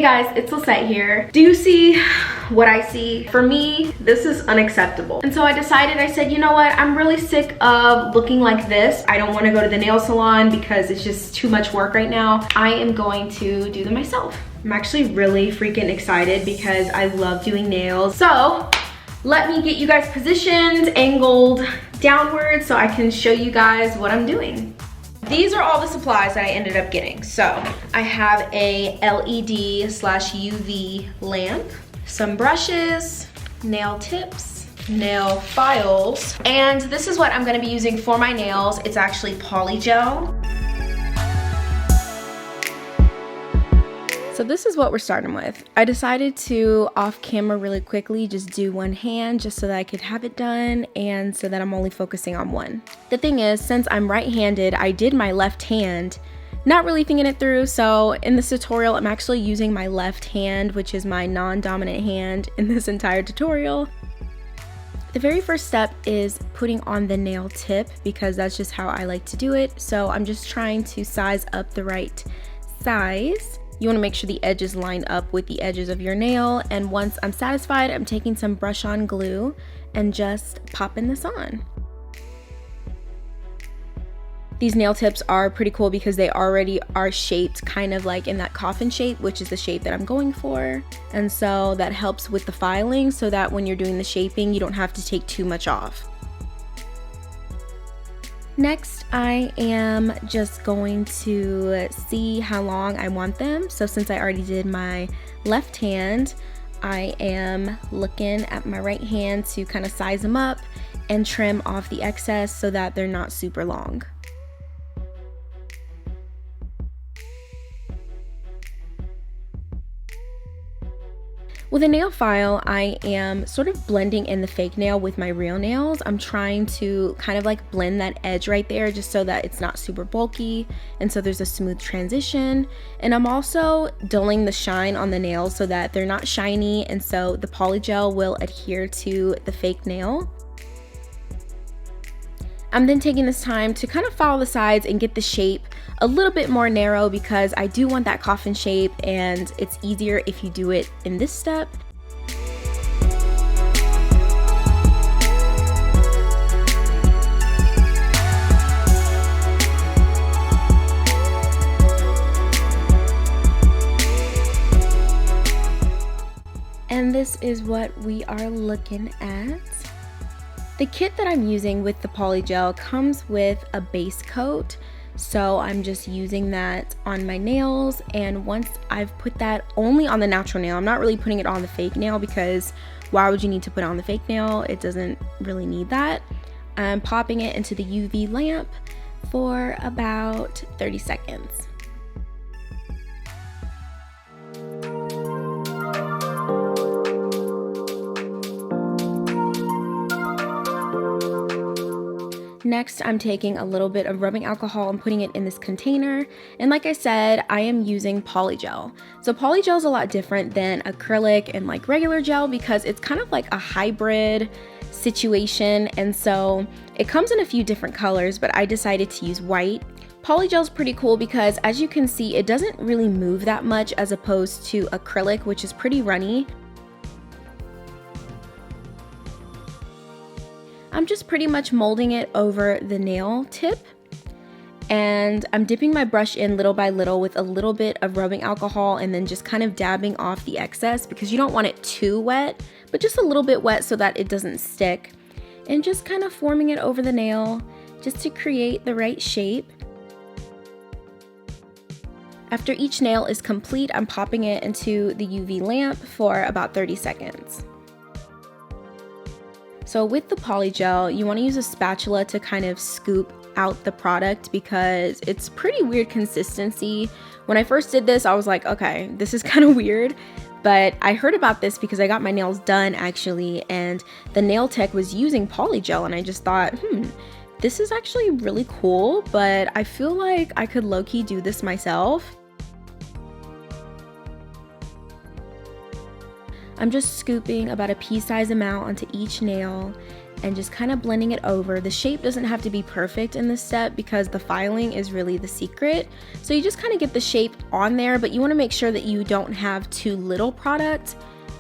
guys, it's Lisette here. Do you see what I see? For me, this is unacceptable. And so I decided, I said, you know what? I'm really sick of looking like this. I don't want to go to the nail salon because it's just too much work right now. I am going to do them myself. I'm actually really freaking excited because I love doing nails. So let me get you guys positioned, angled downwards so I can show you guys what I'm doing. These are all the supplies that I ended up getting. So I have a LED/UV lamp, some brushes, nail tips, nail files, and this is what I'm gonna be using for my nails. It's actually polygel. So this is what we're starting with. I decided to off camera really quickly just do one hand just so that I could have it done and so that I'm only focusing on one. The thing is, since I'm right-handed, I did my left hand, not really thinking it through. So in this tutorial, I'm actually using my left hand, which is my non-dominant hand in this entire tutorial. The very first step is putting on the nail tip because that's just how I like to do it. So I'm just trying to size up the right size. You want to make sure the edges line up with the edges of your nail, and once I'm satisfied, I'm taking some brush on glue and just popping this on. These nail tips are pretty cool because they already are shaped kind of like in that coffin shape, which is the shape that I'm going for, and so that helps with the filing so that when you're doing the shaping you don't have to take too much off. Next, I am just going to see how long I want them. So since I already did my left hand, I am looking at my right hand to kind of size them up and trim off the excess so that they're not super long. With a nail file, I am sort of blending in the fake nail with my real nails. I'm trying to kind of like blend that edge right there just so that it's not super bulky and so there's a smooth transition. And I'm also dulling the shine on the nails so that they're not shiny and so the polygel will adhere to the fake nail. I'm then taking this time to kind of follow the sides and get the shape a little bit more narrow because I do want that coffin shape and it's easier if you do it in this step. And this is what we are looking at. The kit that I'm using with the polygel comes with a base coat, so I'm just using that on my nails, and once I've put that only on the natural nail, I'm not really putting it on the fake nail because why would you need to put it on the fake nail? It doesn't really need that. I'm popping it into the UV lamp for about 30 seconds. Next, I'm taking a little bit of rubbing alcohol and putting it in this container. And like I said, I am using polygel. So polygel is a lot different than acrylic and like regular gel because it's kind of like a hybrid situation. And so it comes in a few different colors, but I decided to use white. Polygel is pretty cool because as you can see, it doesn't really move that much as opposed to acrylic, which is pretty runny. I'm just pretty much molding it over the nail tip, and I'm dipping my brush in little by little with a little bit of rubbing alcohol and then just kind of dabbing off the excess because you don't want it too wet, but just a little bit wet so that it doesn't stick, and just kind of forming it over the nail just to create the right shape. After each nail is complete, I'm popping it into the UV lamp for about 30 seconds. So with the polygel, you want to use a spatula to kind of scoop out the product because it's pretty weird consistency. When I first did this, I was like, okay, this is kind of weird. But I heard about this because I got my nails done actually, and the nail tech was using polygel, and I just thought, this is actually really cool, but I feel like I could low-key do this myself. I'm just scooping about a pea-size amount onto each nail and just kind of blending it over. The shape doesn't have to be perfect in this step because the filing is really the secret. So you just kind of get the shape on there, but you want to make sure that you don't have too little product.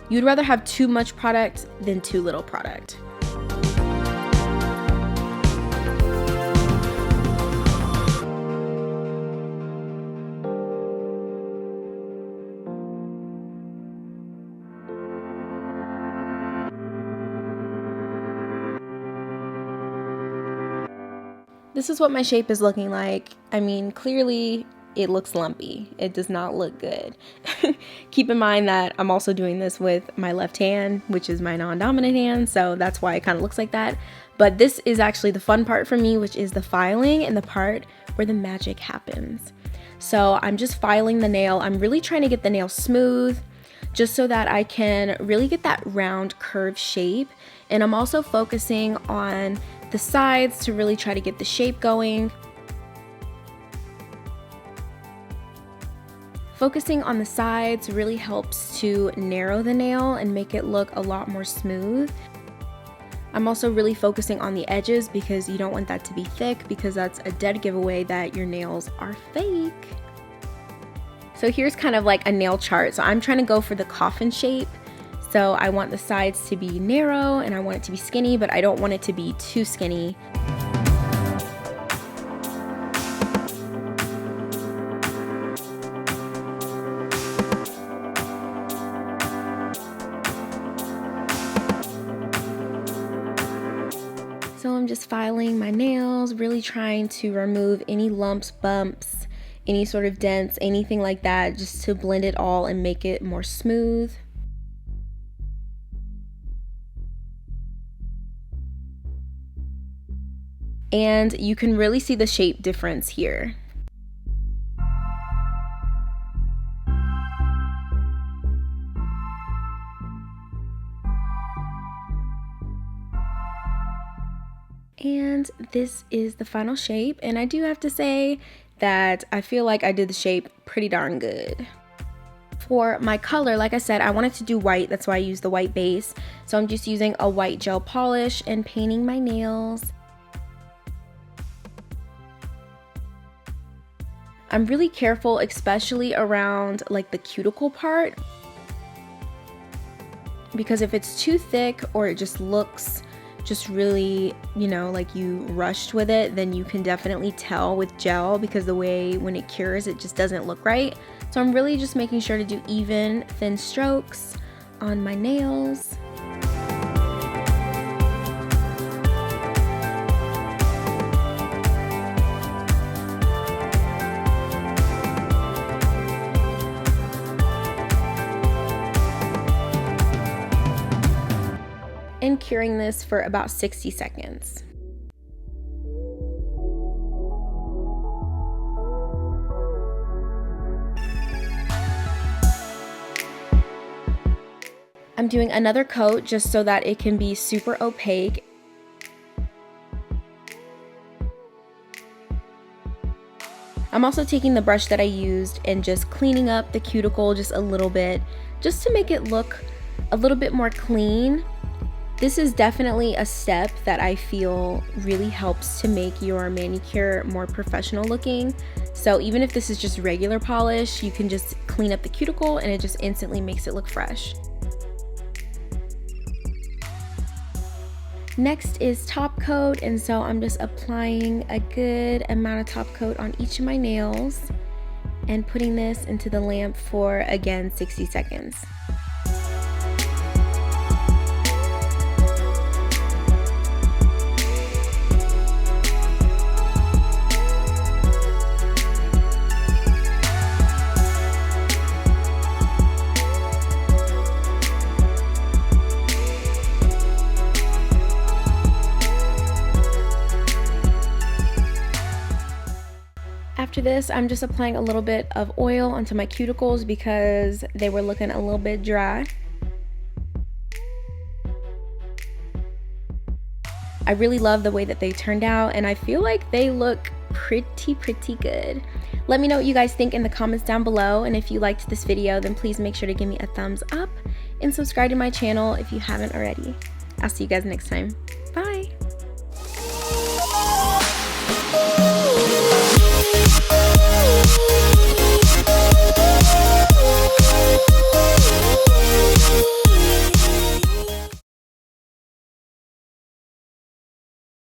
You'd rather have too much product than too little product. This is what my shape is looking like. I mean, clearly it looks lumpy. It does not look good. Keep in mind that I'm also doing this with my left hand, which is my non-dominant hand, so that's why it kind of looks like that. But this is actually the fun part for me, which is the filing and the part where the magic happens. So I'm just filing the nail. I'm really trying to get the nail smooth, just so that I can really get that round curved shape. And I'm also focusing on the sides to really try to get the shape going. Focusing on the sides really helps to narrow the nail and make it look a lot more smooth. I'm also really focusing on the edges because you don't want that to be thick, because that's a dead giveaway that your nails are fake. So here's kind of like a nail chart. So I'm trying to go for the coffin shape. So I want the sides to be narrow and I want it to be skinny, but I don't want it to be too skinny. So I'm just filing my nails, really trying to remove any lumps, bumps, any sort of dents, anything like that, just to blend it all and make it more smooth. And you can really see the shape difference here. And this is the final shape, and I do have to say that I feel like I did the shape pretty darn good. For my color, like I said, I wanted to do white, that's why I used the white base. So I'm just using a white gel polish and painting my nails. I'm really careful, especially around like the cuticle part, because if it's too thick or it just looks just really, you know, like you rushed with it, then you can definitely tell with gel, because the way when it cures it just doesn't look right. So I'm really just making sure to do even, thin strokes on my nails. And curing this for about 60 seconds. I'm doing another coat just so that it can be super opaque. I'm also taking the brush that I used and just cleaning up the cuticle just a little bit, just to make it look a little bit more clean. This is definitely a step that I feel really helps to make your manicure more professional looking. So even if this is just regular polish, you can just clean up the cuticle and it just instantly makes it look fresh. Next is top coat, and so I'm just applying a good amount of top coat on each of my nails and putting this into the lamp for, again, 60 seconds. After this, I'm just applying a little bit of oil onto my cuticles because they were looking a little bit dry. I really love the way that they turned out, and I feel like they look pretty good. Let me know what you guys think in the comments down below, and if you liked this video, then please make sure to give me a thumbs up and subscribe to my channel if you haven't already. I'll see you guys next time.